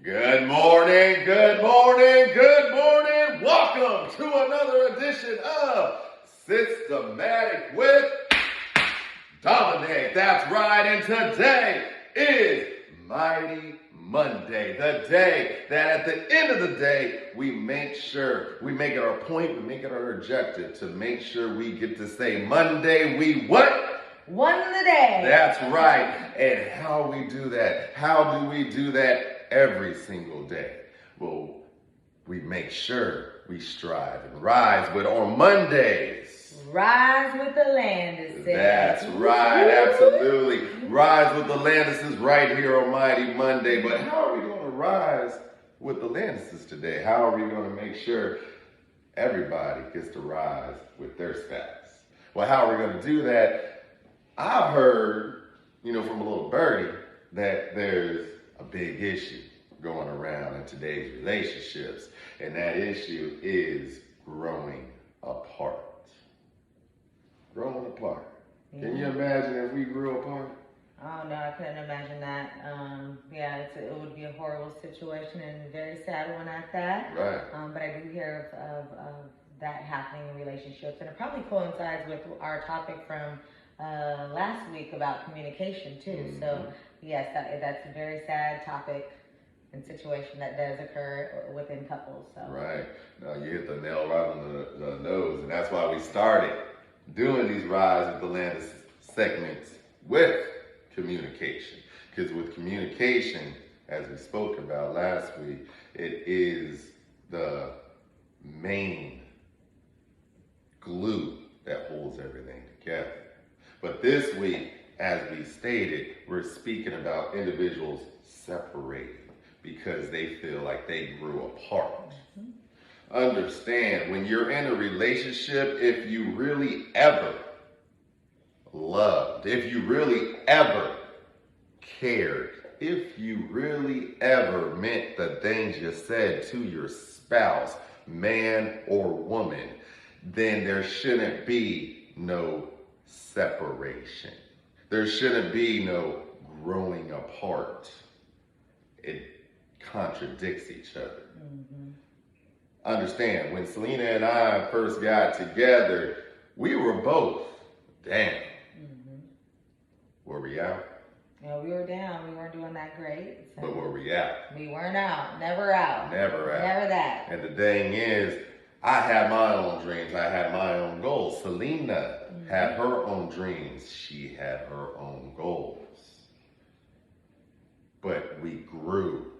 Good morning, good morning, good morning. Welcome to another edition of Systematic with Dominic. That's right, and today is Mighty Monday, the day that at the end of the day, we make it our point, we make it our objective to make sure we get to say Monday, we what? Won the day. That's right. And how we do that? How do we do that every single day? Well, we make sure we strive and rise with on Mondays. Rise with the Landis. That's right, absolutely. Rise with the Landises right here on Mighty Monday. But how are we going to rise with the Landises today? How are we going to make sure everybody gets to rise with their spouse? Well, how are we going to do that? I've heard, from a little birdie that there's a big issue going around in today's relationships, and that issue is growing apart. Growing apart. Yeah. Can you imagine if we grew apart? Oh no, I couldn't imagine that. It would be a horrible situation and a very sad one at that. Right. But I do hear of that happening in relationships, and it probably coincides with our topic from last week about communication too. Mm-hmm. So yes, that's a very sad topic and situation that does occur within couples. So right. Now you hit the nail right on the nose, and that's why we started doing these Rise with the Landis segments with communication. Because with communication, as we spoke about last week, it is the main glue that holds everything together. But this week, as we stated, we're speaking about individuals separating because they feel like they grew apart. Mm-hmm. Understand, when you're in a relationship, if you really ever loved, if you really ever cared, if you really ever meant the things you said to your spouse, man or woman, then there shouldn't be no separation. There shouldn't be no growing apart. It contradicts each other. Mm-hmm. Understand, when Selena and I first got together, we were both down. Mm-hmm. Were we out? Yeah, we were down. We weren't doing that great. So but were we out? We weren't out. Never out. Never out. Never that. And the thing is, I had my own dreams. I had my own goals. Selena had her own dreams. She had her own goals. But we grew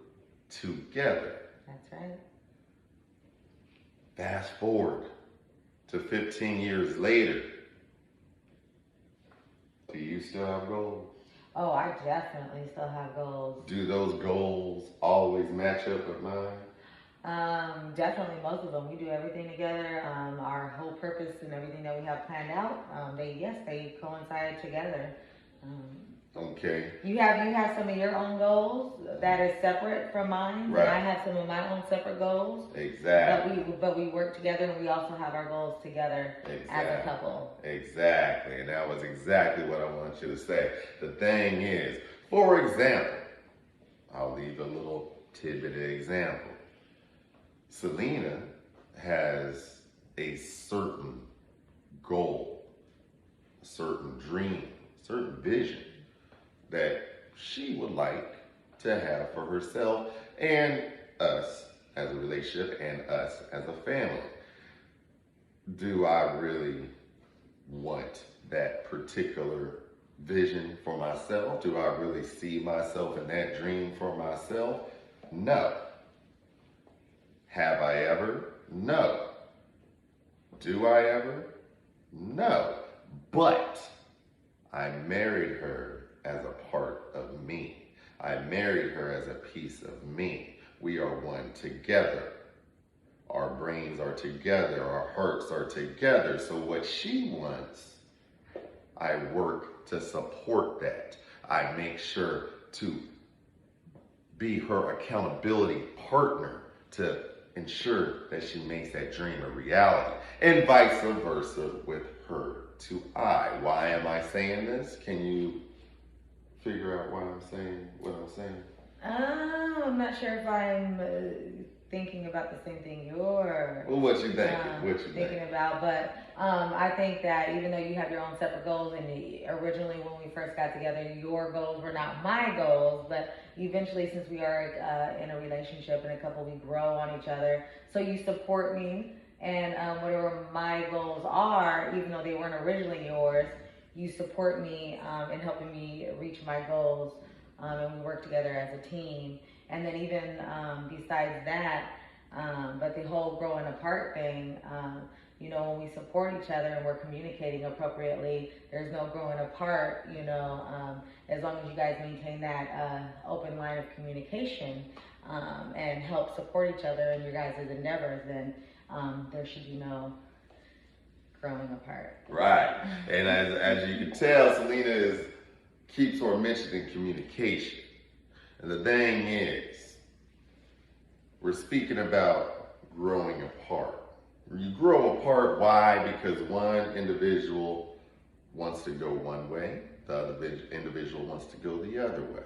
together. That's right. Fast forward to 15 years later. Do you still have goals? Oh, I definitely still have goals. Do those goals always match up with mine? Definitely most of them. We do everything together. Our whole purpose and everything that we have planned out, they coincide together. Okay. You have some of your own goals that is separate from mine, right. And I have some of my own separate goals. Exactly. But we work together, and we also have our goals together as a couple. Exactly, and that was exactly what I want you to say. The thing is, for example, I'll leave a little tidbit of example. Selena has a certain goal, a certain dream, a certain vision that she would like to have for herself and us as a relationship and us as a family. Do I really want that particular vision for myself? Do I really see myself in that dream for myself? No. Have I ever? No. Do I ever? No. But I married her as a part of me. I married her as a piece of me. We are one together. Our brains are together. Our hearts are together. So what she wants, I work to support that. I make sure to be her accountability partner to ensure that she makes that dream a reality, and vice versa with her to I. Why am I saying this? Can you figure out why I'm saying what I'm saying? I'm not sure if I'm thinking about the same thing you're Well, what you thinking? What you thinking about, but I think that even though you have your own separate goals, and originally when we first got together, your goals were not my goals, but eventually, since we are in a relationship and a couple, we grow on each other. So you support me, and whatever my goals are, even though they weren't originally yours, you support me in helping me reach my goals. And we work together as a team. And then even besides that, but the whole growing apart thing, when we support each other and we're communicating appropriately, there's no growing apart, as long as you guys maintain that open line of communication and help support each other in your guys' endeavors, then there should be no growing apart. Right. And as you can tell, Selena keeps on mentioning communication. And the thing is, we're speaking about growing apart. You grow apart, why? Because one individual wants to go one way, the other individual wants to go the other way.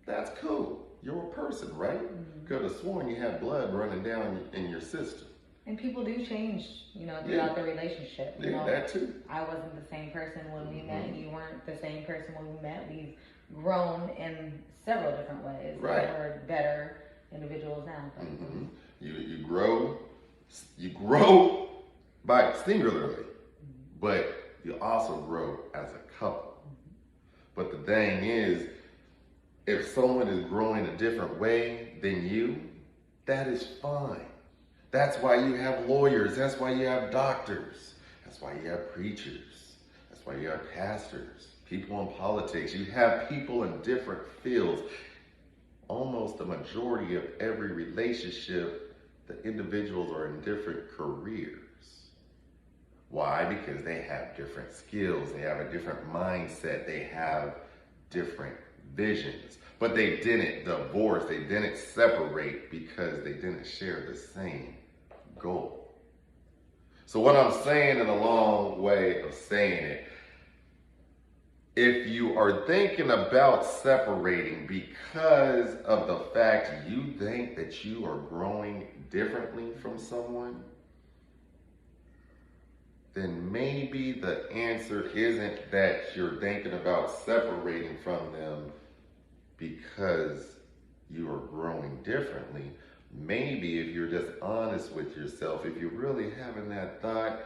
That's cool. You're a person, right? Could have sworn you had blood running down in your system. And people do change, throughout the relationship. That too. I wasn't the same person when we met, and you weren't the same person when we met. We've grown in several different ways. Right. We're better individuals now. Mm-hmm. You grow by singularly, but you also grow as a couple. But the thing is, if someone is growing a different way than you, that is fine. That's why you have lawyers. That's why you have doctors. That's why you have preachers. That's why you have pastors, people in politics. You have people in different fields. Almost the majority of every relationship, the individuals are in different careers. Why? Because they have different skills. They have a different mindset. They have different visions. But they didn't divorce. They didn't separate because they didn't share the same goal. So what I'm saying in a long way of saying it, if you are thinking about separating because of the fact you think that you are growing differently from someone, then maybe the answer isn't that you're thinking about separating from them because you are growing differently. Maybe if you're just honest with yourself, if you're really having that thought,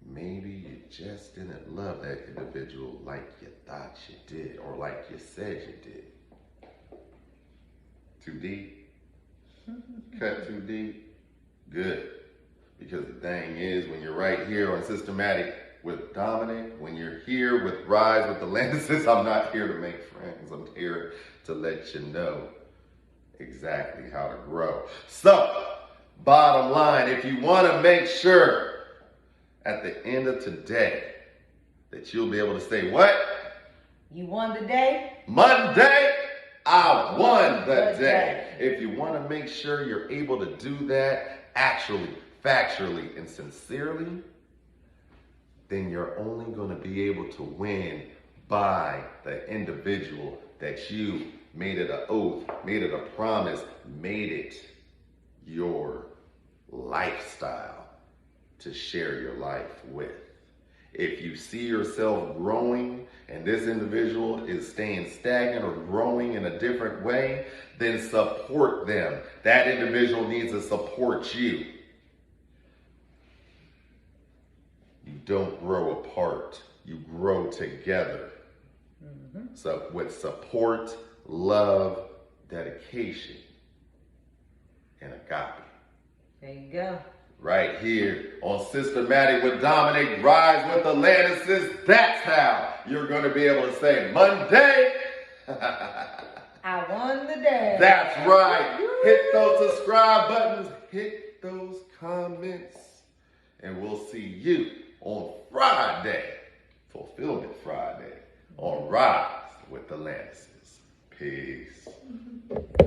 maybe you just didn't love that individual like you thought you did, or like you said you did. Too deep? Cut too deep? Good. Because the thing is, when you're right here on Systematic with Dominic, when you're here with Rise with the Landises, I'm not here to make friends. I'm here to let you know exactly how to grow. So, bottom line, if you want to make sure at the end of today that you'll be able to say, what? You won the day? Monday, I won the day. If you want to make sure you're able to do that actually, factually, and sincerely, then you're only going to be able to win by the individual that you made it an oath, made it a promise, made it your lifestyle to share your life with. If you see yourself growing and this individual is staying stagnant or growing in a different way, then support them. That individual needs to support you. You don't grow apart. You grow together. So with support, love, dedication, and agape. There you go. Right here on Systematic with Dominic, Rise with the Landises. That's how you're going to be able to say Monday. I won the day. That's right. Hit those subscribe buttons. Hit those comments. And we'll see you on Friday, Fulfillment Friday, on Rise with the Landises. Peace.